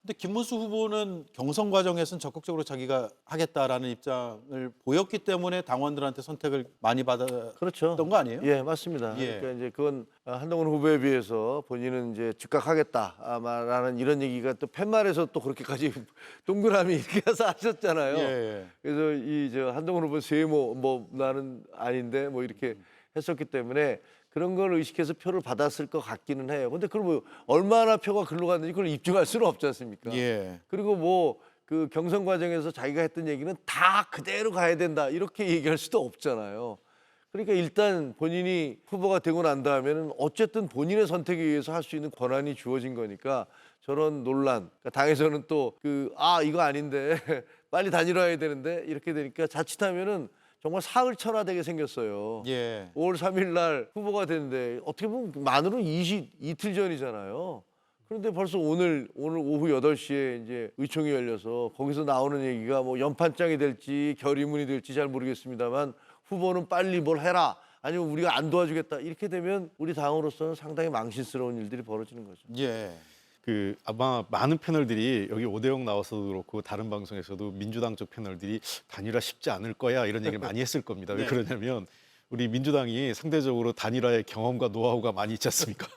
근데 김문수 후보는 경선 과정에서는 적극적으로 자기가 하겠다라는 입장을 보였기 때문에 당원들한테 선택을 많이 받았던 그렇죠. 거 아니에요? 예, 맞습니다. 예. 그러니까 이제 그건 한동훈 후보에 비해서 본인은 이제 즉각하겠다라는 이런 얘기가 또 팻말에서 또 그렇게까지 동그라미 이렇게 해서 하셨잖아요. 예. 그래서 이 저 한동훈 후보 세모 뭐 나는 아닌데 뭐 이렇게 했었기 때문에 그런 걸 의식해서 표를 받았을 것 같기는 해요. 근데 그걸 뭐 얼마나 표가 글로 갔는지 그걸 입증할 수는 없지 않습니까? 예. 그리고 뭐 그 경선 과정에서 자기가 했던 얘기는 다 그대로 가야 된다 이렇게 얘기할 수도 없잖아요. 그러니까 일단 본인이 후보가 되고 난 다음에는 어쨌든 본인의 선택에 의해서 할 수 있는 권한이 주어진 거니까 저런 논란, 그러니까 당에서는 또 이거 아닌데 빨리 단일화해야 되는데 이렇게 되니까 자칫하면은 정말 사흘천하되게 생겼어요. 예. 5월 3일 날 후보가 됐는데 어떻게 보면 만으로 이틀 전이잖아요. 그런데 벌써 오늘 오후 8시에 이제 의총이 열려서 거기서 나오는 얘기가 뭐 연판장이 될지 결의문이 될지 잘 모르겠습니다만 후보는 빨리 뭘 해라. 아니면 우리가 안 도와주겠다. 이렇게 되면 우리 당으로서는 상당히 망신스러운 일들이 벌어지는 거죠. 예. 그 아마 많은 패널들이 여기 오대영 나와서도 그렇고 다른 방송에서도 민주당 쪽 패널들이 단일화 쉽지 않을 거야 이런 얘기를 많이 했을 겁니다. 왜 네. 그러냐면 우리 민주당이 상대적으로 단일화의 경험과 노하우가 많이 있지 않습니까?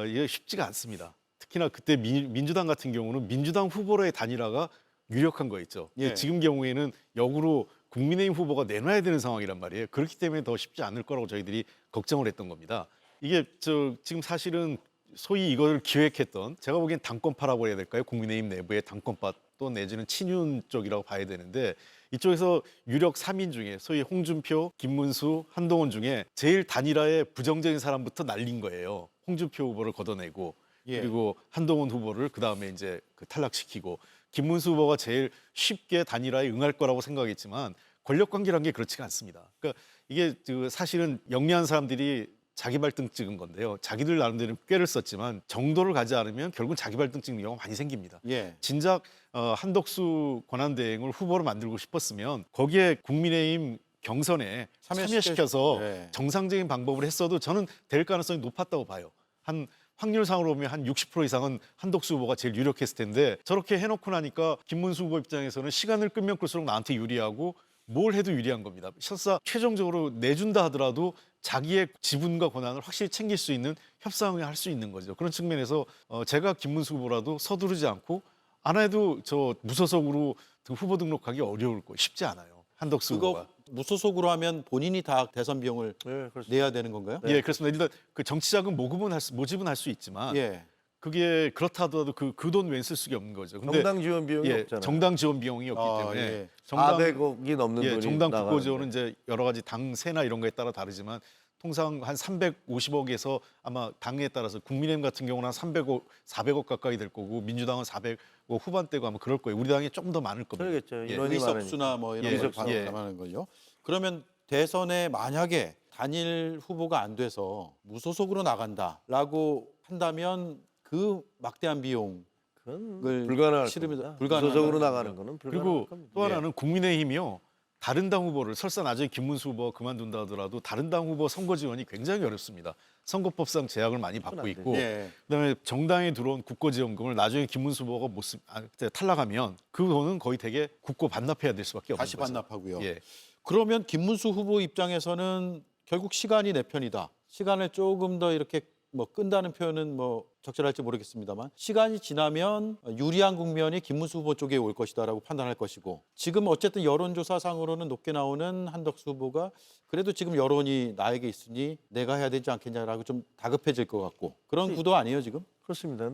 이게 쉽지가 않습니다. 특히나 그때 민주당 같은 경우는 민주당 후보로의 단일화가 유력한 거 있죠. 근데 예. 지금 경우에는 역으로 국민의힘 후보가 내놔야 되는 상황이란 말이에요. 그렇기 때문에 더 쉽지 않을 거라고 저희들이 걱정을 했던 겁니다. 이게 지금 사실은 소위 이걸 기획했던 제가 보기엔 당권파라고 해야 될까요? 국민의힘 내부의 당권파 또 내지는 친윤 쪽이라고 봐야 되는데 이쪽에서 유력 3인 중에 소위 홍준표, 김문수, 한동훈 중에 제일 단일화에 부정적인 사람부터 날린 거예요. 홍준표 후보를 걷어내고 예. 그리고 한동훈 후보를 그다음에 이제 탈락시키고 김문수 후보가 제일 쉽게 단일화에 응할 거라고 생각했지만 권력 관계란 게 그렇지가 않습니다. 그러니까 이게 사실은 영리한 사람들이 자기 발등 찍은 건데요. 자기들 나름대로 꾀를 썼지만 정도를 가지 않으면 결국은 자기 발등 찍는 경우가 많이 생깁니다. 예. 진작 한덕수 권한대행을 후보로 만들고 싶었으면 거기에 국민의힘 경선에 참여시켜서 네. 정상적인 방법을 했어도 저는 될 가능성이 높았다고 봐요. 한 확률상으로 보면 한 60% 이상은 한덕수 후보가 제일 유력했을 텐데 저렇게 해놓고 나니까 김문수 후보 입장에서는 시간을 끌면 끌수록 나한테 유리하고 뭘 해도 유리한 겁니다. 설사 최종적으로 내준다 하더라도 자기의 지분과 권한을 확실히 챙길 수 있는 협상을 할 수 있는 거죠. 그런 측면에서 제가 김문수 후보라도 서두르지 않고 안 해도 저 무소속으로 후보 등록하기 어려울 거예요. 쉽지 않아요. 한덕수 그거 후보가. 무소속으로 하면 본인이 다 대선 비용을 네, 그렇습니다. 내야 되는 건가요? 예, 그렇습니다. 일단 그 정치자금 모집은 할 수 있지만 예. 그게 그렇다 하더라도 그 돈 웬 쓸 수가 없는 거죠. 근데 정당 지원 비용이 예, 없잖아요. 정당 지원 비용이 없기 아, 때문에 예. 400억이 넘는 예, 돈이 정당 나가는데. 국고 지원은 이제 여러 가지 당세나 이런 거에 따라 다르지만 통상 한 350억에서 아마 당에 따라서 국민의힘 같은 경우는 한 300억, 400억 가까이 될 거고 민주당은 400억 후반대고 아마 그럴 거예요. 우리 당이 조금 더 많을 겁니다. 그러겠죠. 예. 인원이 의석수나 뭐 이런 예, 걸 예. 반영하는 거죠. 그러면 대선에 만약에 단일 후보가 안 돼서 무소속으로 나간다라고 한다면 그 막대한 비용을 그건 불가능할 치르면서 겁니다. 불가능한 무소속으로 거죠. 나가는 거는 불가능할 그리고 겁니다. 또 하나는 국민의힘이요. 다른 당 후보를 설사 나중에 김문수 후보가 그만둔다 하더라도 다른 당 후보 선거 지원이 굉장히 어렵습니다. 선거법상 제약을 많이 받고 안 있고 예. 그다음에 정당에 들어온 국고지원금을 나중에 김문수 후보가 그때 탈락하면 그 돈은 거의 되게 국고 반납해야 될 수밖에 없는 다시 거죠. 반납하고요. 예. 그러면 김문수 후보 입장에서는 결국 시간이 내 편이다. 시간을 조금 더 이렇게 뭐 끈다는 표현은 뭐 적절할지 모르겠습니다만 시간이 지나면 유리한 국면이 김문수 후보 쪽에 올 것이다라고 판단할 것이고 지금 어쨌든 여론조사상으로는 높게 나오는 한덕수 후보가 그래도 지금 여론이 나에게 있으니 내가 해야 되지 않겠냐라고 좀 다급해질 것 같고 그런 구도 아니에요 지금? 그렇습니다.